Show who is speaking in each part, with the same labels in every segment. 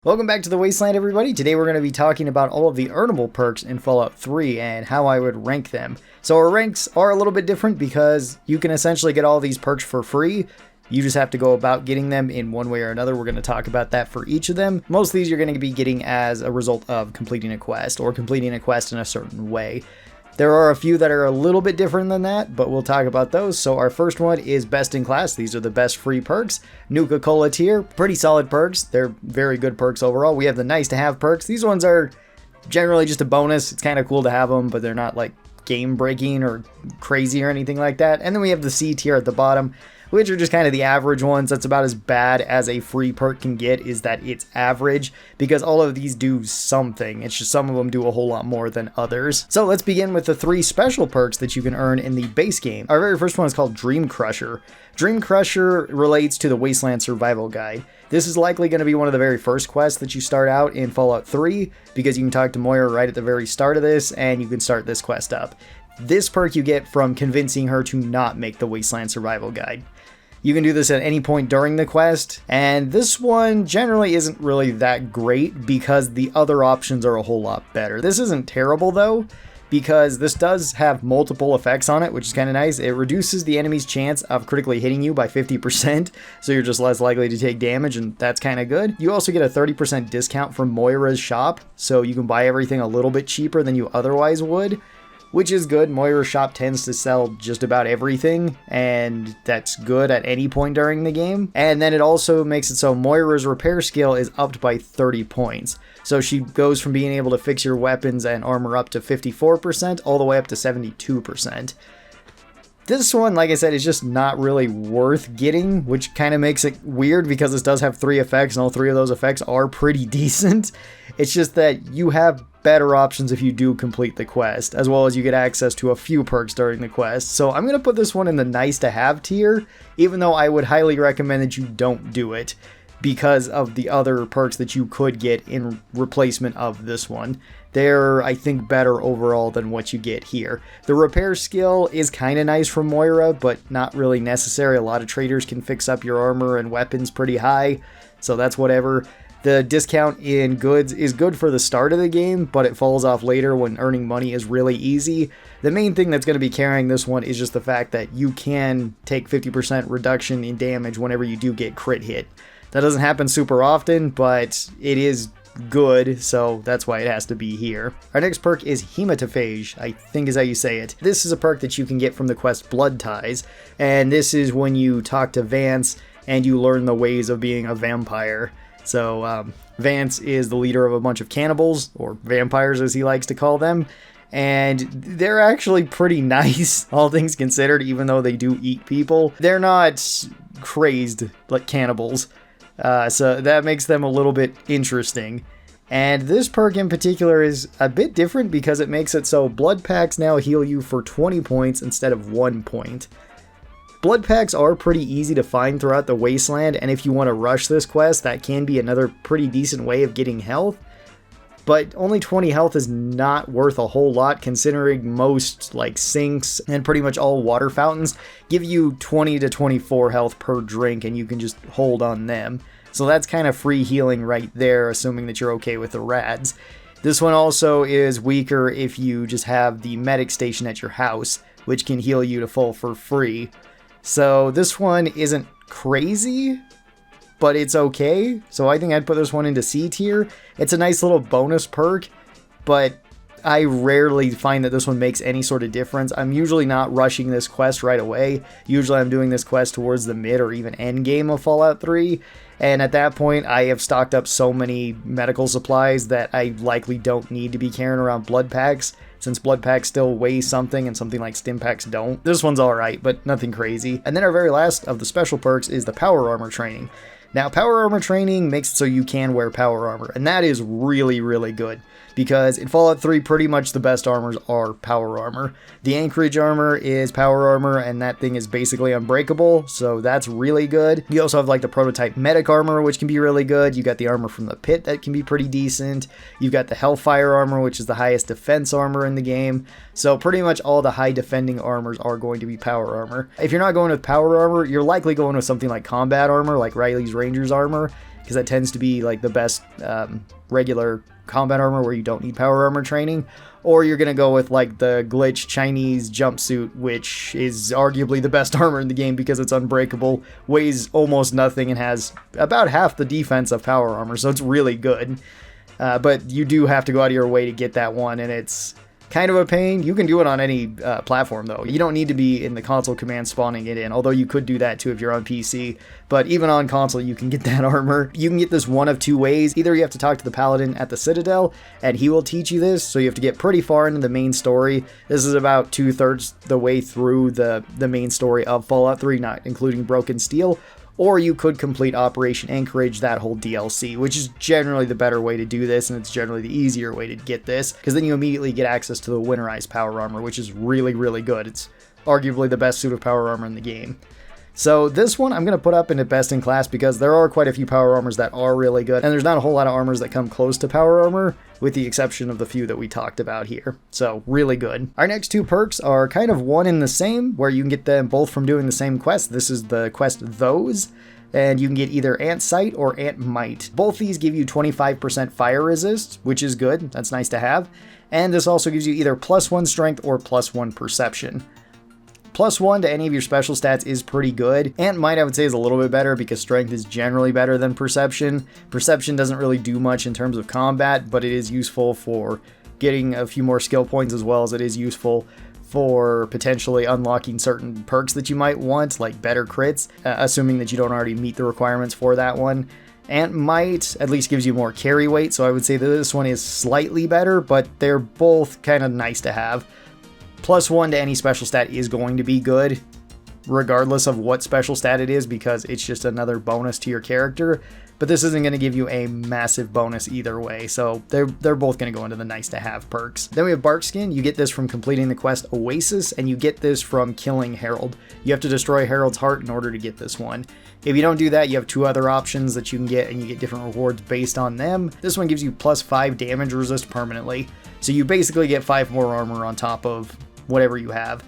Speaker 1: Welcome back to the Wasteland, everybody. Today we're going to be talking about all of the earnable perks in Fallout 3 and how I would rank them. So our ranks are a little bit different because you can essentially get all these perks for free. You just have to go about getting them in one way or another. We're going to talk about that for each of them. Most of these you're going to be getting as a result of completing a quest or completing a quest in a certain way. There are a few that are a little bit different than that, but we'll talk about those. So our first one is Best in Class. These are the best free perks. Nuka-Cola tier, pretty solid perks. They're very good perks overall. We have the Nice to Have perks. These ones are generally just a bonus. It's kind of cool to have them, but they're not like game breaking or crazy or anything like that. And then we have the C tier at the bottom, which are just kind of the average ones. That's about as bad as a free perk can get, is that it's average, because all of these do something. It's just some of them do a whole lot more than others. So let's begin with the 3 special perks that you can earn in the base game. Our very first one is called Dream Crusher. Dream Crusher relates to the Wasteland Survival Guide. This is likely going to be one of the very first quests that you start out in Fallout 3, because you can talk to Moira right at the very start of this, and you can start this quest up. This perk you get from convincing her to not make the Wasteland Survival Guide. You can do this at any point during the quest, and this one generally isn't really that great because the other options are a whole lot better. This isn't terrible though, because this does have multiple effects on it, which is kind of nice. It reduces the enemy's chance of critically hitting you by 50%, so you're just less likely to take damage, and that's kind of good. You also get a 30% discount from Moira's shop, so you can buy everything a little bit cheaper than you otherwise would, which is good. Moira's shop tends to sell just about everything, and that's good at any point during the game. And then it also makes it so Moira's repair skill is upped by 30 points. So she goes from being able to fix your weapons and armor up to 54% all the way up to 72%. This one, like I said, is just not really worth getting, which kind of makes it weird because this does have 3 effects, and all 3 of those effects are pretty decent. It's just that you have better options if you do complete the quest, as well as you get access to a few perks during the quest. So I'm going to put this one in the nice to have tier, even though I would highly recommend that you don't do it because of the other perks that you could get in replacement of this one. They're, I think, better overall than what you get here. The repair skill is kind of nice from Moira, but not really necessary. A lot of traders can fix up your armor and weapons pretty high, so that's whatever. The discount in goods is good for the start of the game, but it falls off later when earning money is really easy. The main thing that's going to be carrying this one is just the fact that you can take 50% reduction in damage whenever you do get crit hit. That doesn't happen super often, but it is good, so that's why it has to be here. Our next perk is Hematophage, I think is how you say it. This is a perk that you can get from the quest Blood Ties, and this is when you talk to Vance and you learn the ways of being a vampire. So Vance is the leader of a bunch of cannibals, or vampires as he likes to call them, and they're actually pretty nice, all things considered, even though they do eat people. They're not crazed like cannibals, so that makes them a little bit interesting. And this perk in particular is a bit different because it makes it so blood packs now heal you for 20 points instead of 1 point. Blood packs are pretty easy to find throughout the Wasteland, and if you want to rush this quest, that can be another pretty decent way of getting health. But only 20 health is not worth a whole lot, considering most like sinks and pretty much all water fountains give you 20 to 24 health per drink, and you can just hold on them. So that's kind of free healing right there, assuming that you're okay with the rads. This one also is weaker if you just have the medic station at your house, which can heal you to full for free. So this one isn't crazy, but it's okay. So I think I'd put this one into C tier. It's a nice little bonus perk, but I rarely find that this one makes any sort of difference. I'm usually not rushing this quest right away. Usually I'm doing this quest towards the mid or even end game of Fallout 3. And at that point, I have stocked up so many medical supplies that I likely don't need to be carrying around blood packs, since blood packs still weigh something and something like stim packs don't. This one's alright, but nothing crazy. And then our very last of the special perks is the power armor training. Now, power armor training makes it so you can wear power armor, and that is really, really good, because in Fallout 3, pretty much the best armors are power armor. The Anchorage armor is power armor, and that thing is basically unbreakable, so that's really good. You also have like the prototype medic armor, which can be really good. You got the armor from the pit that can be pretty decent. You've got the Hellfire armor, which is the highest defense armor in the game. So pretty much all the high defending armors are going to be power armor. If you're not going with power armor, you're likely going with something like combat armor, like Riley's Ranger's armor, because that tends to be like the best regular combat armor where you don't need power armor training, or you're going to go with like the glitch Chinese jumpsuit, which is arguably the best armor in the game because it's unbreakable, weighs almost nothing, and has about half the defense of power armor, so it's really good. But you do have to go out of your way to get that one, and it's kind of a pain. You can do it on any platform though. You don't need to be in the console command spawning it in, although you could do that too if you're on PC. But even on console, you can get that armor. You can get this one of two ways. Either you have to talk to the paladin at the Citadel, and he will teach you this, so you have to get pretty far into the main story. This is about 2/3 the way through the main story of Fallout 3, not including Broken Steel. Or you could complete Operation Anchorage, that whole DLC, which is generally the better way to do this, and it's generally the easier way to get this, because then you immediately get access to the Winterized Power Armor, which is really, really good. It's arguably the best suit of power armor in the game. So this one I'm going to put up into best in class because there are quite a few power armors that are really good, and there's not a whole lot of armors that come close to power armor, with the exception of the few that we talked about here. So really good. Our next two perks are kind of one and the same, where you can get them both from doing the same quest. This is the quest Those, and you can get either Ant Sight or Ant Might. Both these give you 25% fire resist, which is good. That's nice to have. And this also gives you either +1 strength or +1 perception. +1 to any of your special stats is pretty good. Ant Might, I would say, is a little bit better because strength is generally better than perception. Perception doesn't really do much in terms of combat, but it is useful for getting a few more skill points, as well as it is useful for potentially unlocking certain perks that you might want, like better crits, assuming that you don't already meet the requirements for that one. Ant Might at least gives you more carry weight, so I would say that this one is slightly better, but they're both kind of nice to have. +1 to any special stat is going to be good, regardless of what special stat it is, because it's just another bonus to your character. But this isn't going to give you a massive bonus either way, so they're both going to go into the nice to have perks. Then we have Bark Skin. You get this from completing the quest Oasis, and you get this from killing Harold. You have to destroy Harold's heart in order to get this one. If you don't do that, you have two other options that you can get, and you get different rewards based on them. This one gives you +5 damage resist permanently, so you basically get 5 more armor on top of whatever you have.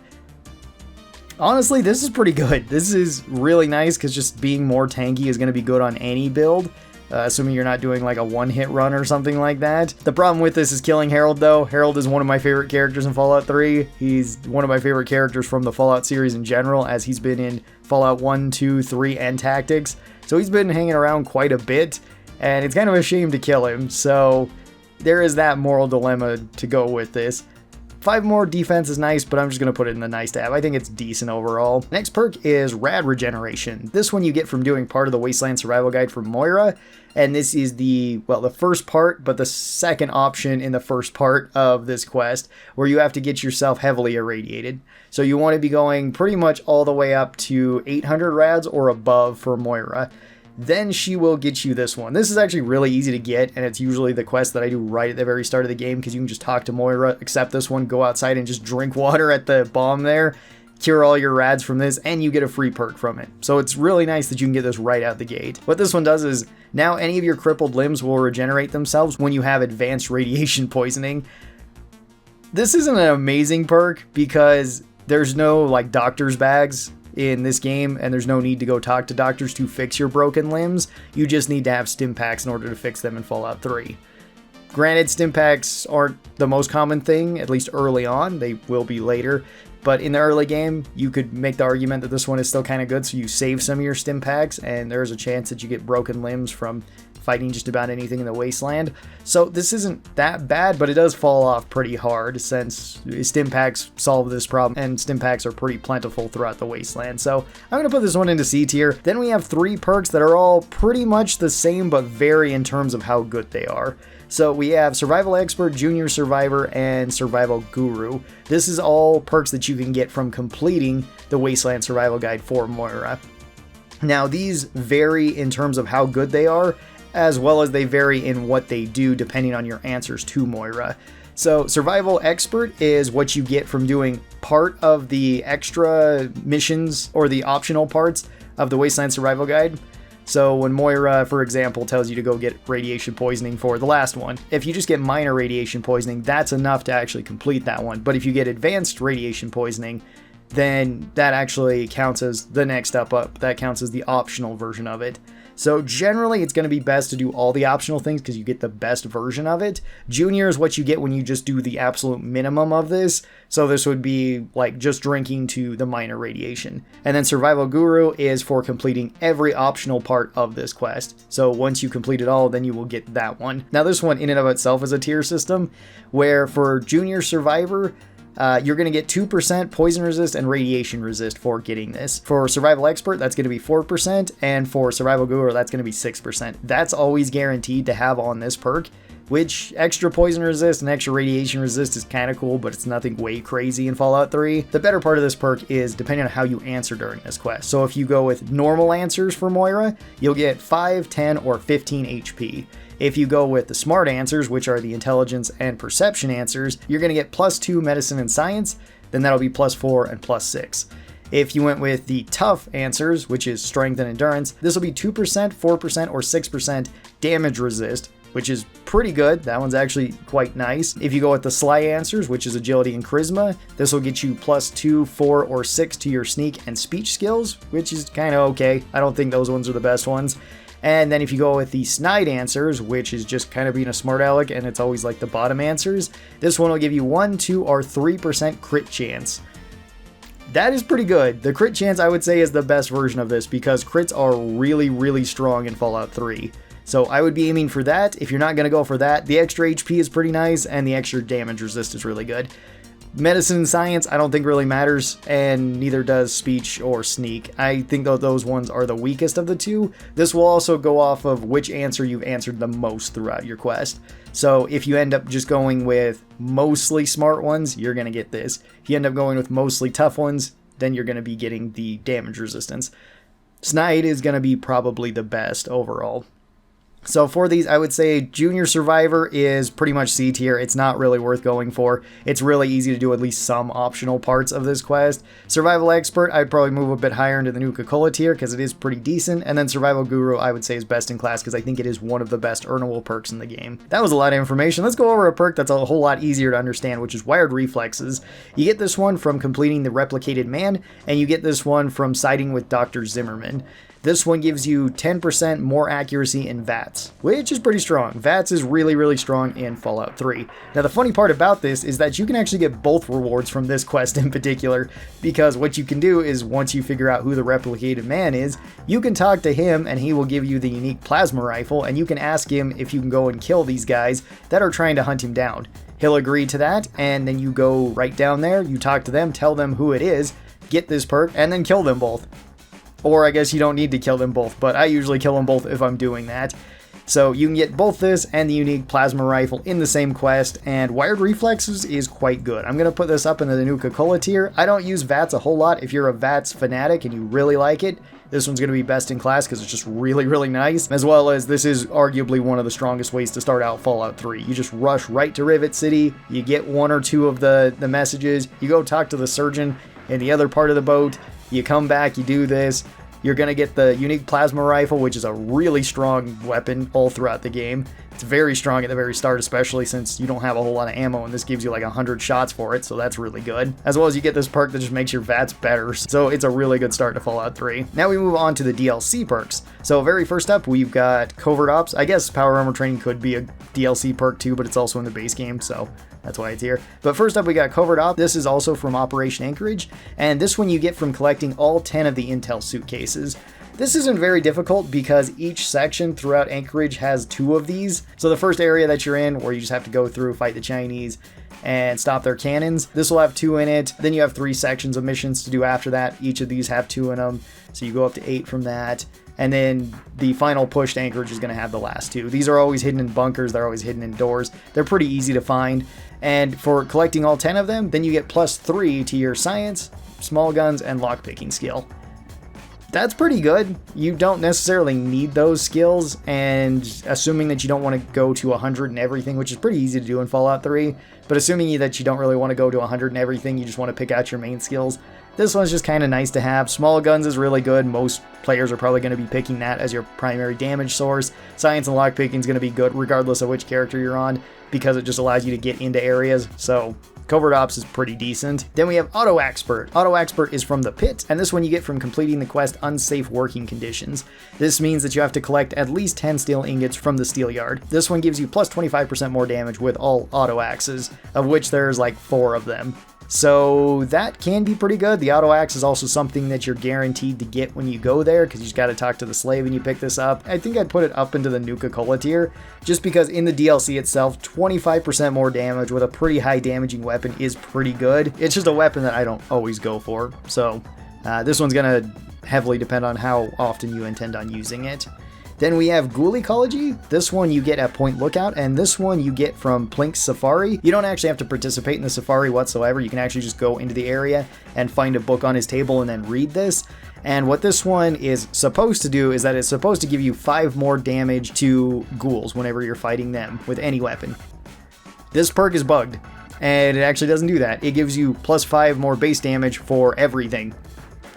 Speaker 1: Honestly, this is pretty good. This is really nice because just being more tanky is going to be good on any build, assuming you're not doing like a one-hit run or something like that. The problem with this is killing Harold, though. Harold is one of my favorite characters in Fallout 3. He's one of my favorite characters from the Fallout series in general, as he's been in Fallout 1, 2, 3, and Tactics. So he's been hanging around quite a bit, and it's kind of a shame to kill him. So there is that moral dilemma to go with this. 5 more defense is nice, but I'm just going to put it in the nice to have. I think it's decent overall. Next perk is Rad Regeneration. This one you get from doing part of the Wasteland Survival Guide for Moira, and this is the first part, but the second option in the first part of this quest, where you have to get yourself heavily irradiated. So you want to be going pretty much all the way up to 800 rads or above for Moira. Then she will get you this one. This is actually really easy to get, and it's usually the quest that I do right at the very start of the game, because you can just talk to Moira, accept this one, go outside and just drink water at the bomb there, cure all your rads from this, and you get a free perk from it. So it's really nice that you can get this right out the gate. What this one does is, now any of your crippled limbs will regenerate themselves when you have advanced radiation poisoning. This isn't an amazing perk because there's no like doctor's bags in this game, and there's no need to go talk to doctors to fix your broken limbs. You just need to have stim packs in order to fix them in Fallout 3. Granted, stim packs aren't the most common thing, at least early on. They will be later, but in the early game, you could make the argument that this one is still kind of good, so you save some of your stim packs, and there's a chance that you get broken limbs from fighting just about anything in the Wasteland. So this isn't that bad, but it does fall off pretty hard since stim packs solve this problem, and stim packs are pretty plentiful throughout the Wasteland. So I'm going to put this one into C tier. Then we have 3 perks that are all pretty much the same, but vary in terms of how good they are. So we have Survival Expert, Junior Survivor, and Survival Guru. This is all perks that you can get from completing the Wasteland Survival Guide for Moira. Now these vary in terms of how good they are, as well as they vary in what they do depending on your answers to Moira. So Survival Expert is what you get from doing part of the extra missions or the optional parts of the Wasteland Survival Guide. So when Moira, for example, tells you to go get radiation poisoning for the last one, if you just get minor radiation poisoning, that's enough to actually complete that one. But if you get advanced radiation poisoning, then that actually counts as the next step up. That counts as the optional version of it. So generally, it's going to be best to do all the optional things because you get the best version of it. Junior is what you get when you just do the absolute minimum of this. So this would be like just drinking to the minor radiation. And then Survival Guru is for completing every optional part of this quest. So once you complete it all, then you will get that one. Now this one in and of itself is a tier system where for Junior Survivor, you're going to get 2% poison resist and radiation resist for getting this. For Survival Expert, that's going to be 4%, and for Survival Guru, that's going to be 6%. That's always guaranteed to have on this perk, which extra poison resist and extra radiation resist is kind of cool, but it's nothing way crazy in Fallout 3. The better part of this perk is depending on how you answer during this quest. So if you go with normal answers for Moira, you'll get 5, 10, or 15 HP. If you go with the smart answers, which are the intelligence and perception answers, you're going to get +2 medicine and science, then that'll be +4 and +6. If you went with the tough answers, which is strength and endurance, this will be 2%, 4%, or 6% damage resist, which is pretty good. That one's actually quite nice. If you go with the sly answers, which is agility and charisma, this will get you +2, 4, or 6 to your sneak and speech skills, which is kind of okay. I don't think those ones are the best ones. And then if you go with the snide answers, which is just kind of being a smart aleck, and it's always like the bottom answers, this one will give you 1, 2, or 3% crit chance. That is pretty good. The crit chance, I would say, is the best version of this because crits are really, really strong in Fallout 3. So I would be aiming for that. If you're not going to go for that, the extra HP is pretty nice, and the extra damage resist is really good. Medicine and science, I don't think really matters, and neither does speech or sneak. I think that those ones are the weakest of the two. This will also go off of which answer you've answered the most throughout your quest. So if you end up just going with mostly smart ones, you're going to get this. If you end up going with mostly tough ones, then you're going to be getting the damage resistance. Snide is going to be probably the best overall. So for these, I would say Junior Survivor is pretty much C tier. It's not really worth going for. It's really easy to do at least some optional parts of this quest. Survival Expert, I'd probably move a bit higher into the Nuka-Cola tier because it is pretty decent. And then Survival Guru, I would say is best in class because I think it is one of the best earnable perks in the game. That was a lot of information. Let's go over a perk that's a whole lot easier to understand, which is Wired Reflexes. You get this one from completing the Replicated Man, and you get this one from siding with Dr. Zimmerman. This one gives you 10% more accuracy in VATS, which is pretty strong. VATS is really, really strong in Fallout 3. Now, the funny part about this is that you can actually get both rewards from this quest in particular, because what you can do is once you figure out who the Replicated Man is, you can talk to him and he will give you the unique plasma rifle, and you can ask him if you can go and kill these guys that are trying to hunt him down. He'll agree to that, and then you go right down there, you talk to them, tell them who it is, get this perk, and then kill them both. Or I guess you don't need to kill them both, but I usually kill them both if I'm doing that. So you can get both this and the unique plasma rifle in the same quest, and Wired Reflexes is quite good. I'm going to put this up into the Nuka-Cola tier. I don't use VATS a whole lot. If you're a VATS fanatic and you really like it, this one's going to be best in class because it's just really, really nice. As well as this is arguably one of the strongest ways to start out Fallout 3. You just rush right to Rivet City, you get 1 or 2 of the messages, you go talk to the surgeon in the other part of the boat, you come back, you do this, you're going to get the unique plasma rifle, which is a really strong weapon all throughout the game. It's very strong at the very start, especially since you don't have a whole lot of ammo, and this gives you like 100 shots for it, so that's really good. As well as you get this perk that just makes your VATS better, so it's a really good start to Fallout 3. Now we move on to the DLC perks. So very first up, we've got Covert Ops. I guess Power Armor Training could be a DLC perk too, but it's also in the base game, so that's why it's here. But first up, we got Covert Op. This is also from Operation Anchorage, and this one you get from collecting all 10 of the Intel suitcases. This isn't very difficult because each section throughout Anchorage has 2 of these. So the first area that you're in, where you just have to go through, fight the Chinese, and stop their cannons, this will have 2 in it. Then you have 3 sections of missions to do after that. Each of these have 2 in them, so you go up to 8 from that. And then the final push to Anchorage is going to have the last 2. These are always hidden in bunkers. They're always hidden indoors. They're pretty easy to find. And for collecting all 10 of them, then you get +3 to your science, small guns, and lockpicking skill. That's pretty good. You don't necessarily need those skills, and assuming that you don't want to go to 100 and everything, which is pretty easy to do in Fallout 3, but assuming that you don't really want to go to 100 and everything, you just want to pick out your main skills, this one's just kind of nice to have. Small guns is really good. Most players are probably going to be picking that as your primary damage source. Science and lockpicking is going to be good regardless of which character you're on, because it just allows you to get into areas, so Covert Ops is pretty decent. Then we have Auto Expert. Auto Expert is from the Pit, and this one you get from completing the quest Unsafe Working Conditions. This means that you have to collect at least 10 steel ingots from the steel yard. This one gives you plus 25% more damage with all auto axes, of which there's like 4 of them. So that can be pretty good. The auto axe is also something that you're guaranteed to get when you go there, because you just got to talk to the slave and you pick this up. I think I'd put it up into the Nuka-Cola tier, just because in the DLC itself, 25% more damage with a pretty high damaging weapon is pretty good. It's just a weapon that I don't always go for. So this one's going to heavily depend on how often you intend on using it. Then we have Ghoul Ecology. This one you get at Point Lookout, and this one you get from Plink's Safari. You don't actually have to participate in the safari whatsoever. You can actually just go into the area and find a book on his table and then read this. And what this one is supposed to do is that it's supposed to give you 5 more damage to ghouls whenever you're fighting them with any weapon. This perk is bugged, and it actually doesn't do that. It gives you plus 5 more base damage for everything.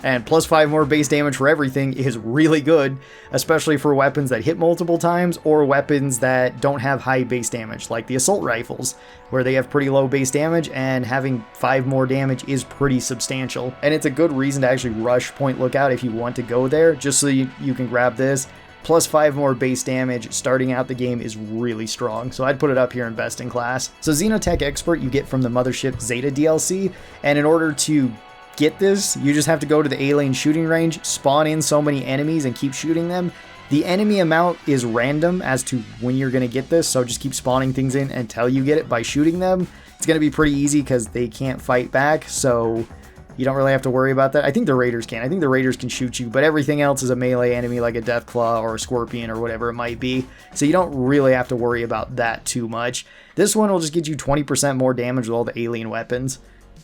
Speaker 1: And plus 5 more base damage for everything is really good, especially for weapons that hit multiple times or weapons that don't have high base damage, like the assault rifles, where they have pretty low base damage, and having 5 more damage is pretty substantial. And it's a good reason to actually rush Point Lookout if you want to go there, just so you can grab this. Plus 5 more base damage starting out the game is really strong, so I'd put it up here in best in class. So Xenotech Expert you get from the Mothership Zeta DLC, and in order to get this, you just have to go to the alien shooting range, spawn in so many enemies, and keep shooting them. The enemy amount is random as to when you're going to get this, so just keep spawning things in until you get it by shooting them. It's going to be pretty easy because they can't fight back, so you don't really have to worry about that. I think the Raiders can. I think the Raiders can shoot you, but everything else is a melee enemy like a Deathclaw or a Scorpion or whatever it might be, so you don't really have to worry about that too much. This one will just get you 20% more damage with all the alien weapons.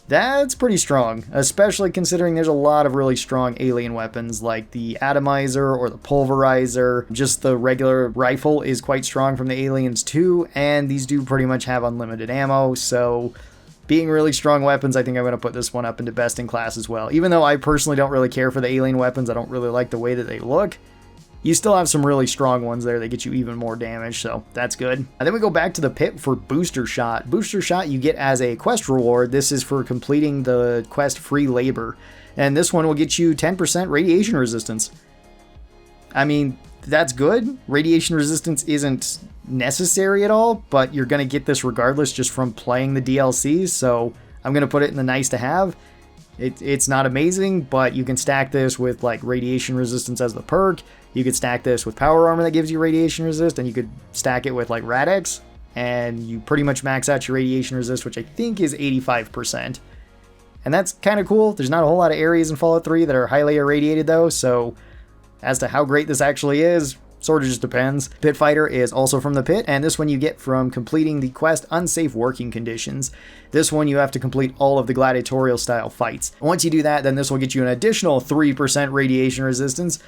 Speaker 1: That's pretty strong, especially considering there's a lot of really strong alien weapons like the Atomizer or the Pulverizer. Just the regular rifle is quite strong from the aliens too, and these do pretty much have unlimited ammo, so being really strong weapons, I think I'm going to put this one up into best in class as well. Even though I personally don't really care for the alien weapons, I don't really like the way that they look, you still have some really strong ones there that get you even more damage, so that's good. And then we go back to the Pit for Booster Shot. Booster Shot you get as a quest reward. This is for completing the quest Free Labor, and this one will get you 10% radiation resistance. I mean, that's good. Radiation resistance isn't necessary at all, but you're going to get this regardless just from playing the DLC, so I'm going to put it in the nice to have. It's not amazing, but you can stack this with like radiation resistance as the perk. You could stack this with power armor that gives you radiation resist, and you could stack it with like Rad-X, and you pretty much max out your radiation resist, which I think is 85%. And that's kind of cool. There's not a whole lot of areas in Fallout 3 that are highly irradiated though, so as to how great this actually is, sort of just depends. Pit Fighter is also from the Pit, and this one you get from completing the quest Unsafe Working Conditions. This one you have to complete all of the gladiatorial style fights. Once you do that, then this will get you an additional 3% radiation resistance,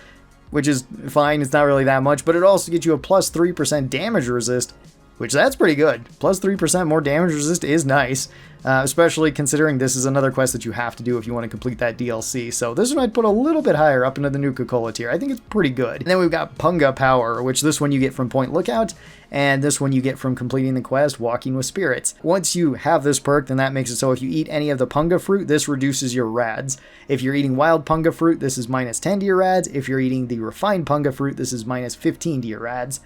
Speaker 1: which is fine, it's not really that much, but it also gets you a plus 3% damage resist, which that's pretty good. Plus 3% more damage resist is nice, especially considering this is another quest that you have to do if you want to complete that DLC. So this one I'd put a little bit higher up into the Nuka-Cola tier. I think it's pretty good. And then we've got Punga Power, which this one you get from Point Lookout, and this one you get from completing the quest Walking with Spirits. Once you have this perk, then that makes it so if you eat any of the Punga fruit, this reduces your rads. If you're eating wild Punga fruit, this is minus 10 to your rads. If you're eating the refined Punga fruit, this is minus 15 to your rads.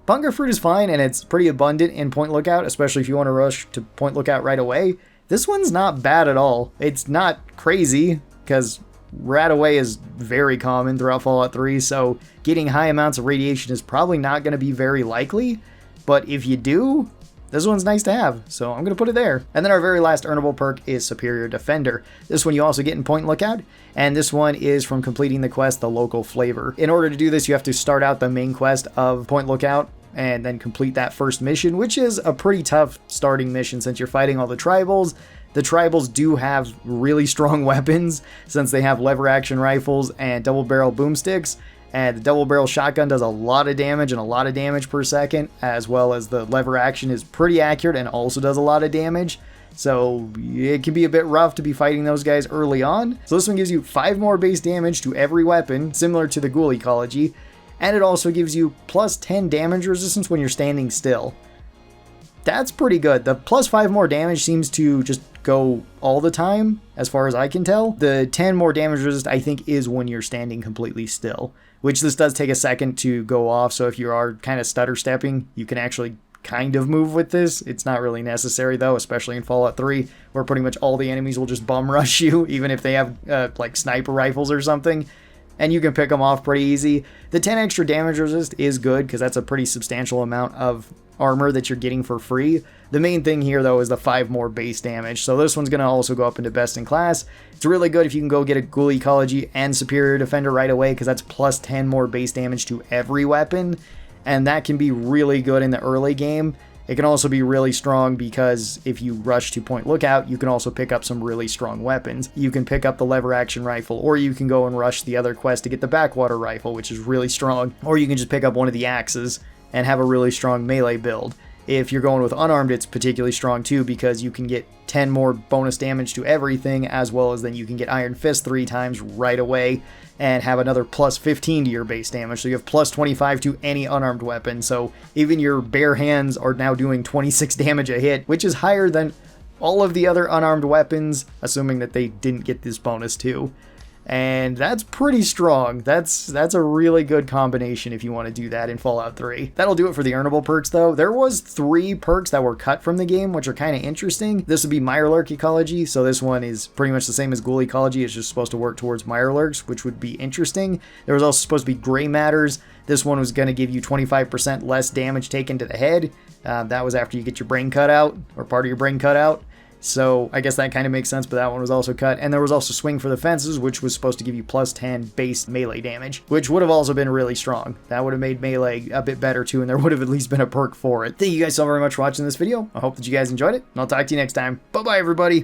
Speaker 1: Punga fruit is fine, and it's pretty abundant in Point Lookout, especially if you want to rush to Point Lookout right away. This one's not bad at all. It's not crazy, because Radaway is very common throughout Fallout 3, so getting high amounts of radiation is probably not going to be very likely, but if you do, this one's nice to have, so I'm going to put it there. And then our very last earnable perk is Superior Defender. This one you also get in Point Lookout, and this one is from completing the quest The Local Flavor. In order to do this, you have to start out the main quest of Point Lookout, and then complete that first mission, which is a pretty tough starting mission since you're fighting all the tribals. The tribals do have really strong weapons since they have lever action rifles and double barrel boomsticks, and the double barrel shotgun does a lot of damage and a lot of damage per second, as well as the lever action is pretty accurate and also does a lot of damage. So it can be a bit rough to be fighting those guys early on. So this one gives you 5 more base damage to every weapon, similar to the Ghoul Ecology, and it also gives you plus 10 damage resistance when you're standing still. that's pretty good. The plus 5 more damage seems to just go all the time, as far as I can tell. The 10 more damage resist, I think, is when you're standing completely still, which this does take a second to go off, so if you are kind of stutter stepping, you can actually kind of move with this. It's not really necessary though, especially in Fallout 3, where pretty much all the enemies will just bum rush you, even if they have like sniper rifles or something, and you can pick them off pretty easy. The 10 extra damage resist is good because that's a pretty substantial amount of armor that you're getting for free. The main thing here though is the 5 more base damage, so this one's going to also go up into best in class. It's really good if you can go get a Ghoul Ecology and Superior Defender right away, because that's plus 10 more base damage to every weapon, and that can be really good in the early game. It can also be really strong because if you rush to Point Lookout, you can also pick up some really strong weapons. You can pick up the lever action rifle, or you can go and rush the other quest to get the backwater rifle, which is really strong, or you can just pick up one of the axes and have a really strong melee build. If you're going with unarmed, it's particularly strong too, because you can get 10 more bonus damage to everything, as well as then you can get Iron Fist 3 times right away and have another plus 15 to your base damage, so you have plus 25 to any unarmed weapon. So even your bare hands are now doing 26 damage a hit, which is higher than all of the other unarmed weapons, assuming that they didn't get this bonus too. And that's pretty strong. That's a really good combination if you want to do that in Fallout 3. That'll do it for the earnable perks though. There was 3 perks that were cut from the game, which are kind of interesting. This would be Mirelurk Ecology, so this one is pretty much the same as Ghoul Ecology. It's just supposed to work towards Mirelurks, which would be interesting. There was also supposed to be Gray Matters. This one was going to give you 25% less damage taken to the head. That was after you get your brain cut out, or part of your brain cut out. So I guess that kind of makes sense, but that one was also cut. And there was also Swing for the Fences, which was supposed to give you plus 10 base melee damage, which would have also been really strong. That would have made melee a bit better too, and there would have at least been a perk for it. Thank you guys so very much for watching this video. I hope that you guys enjoyed it, and I'll talk to you next time. Bye-bye, everybody!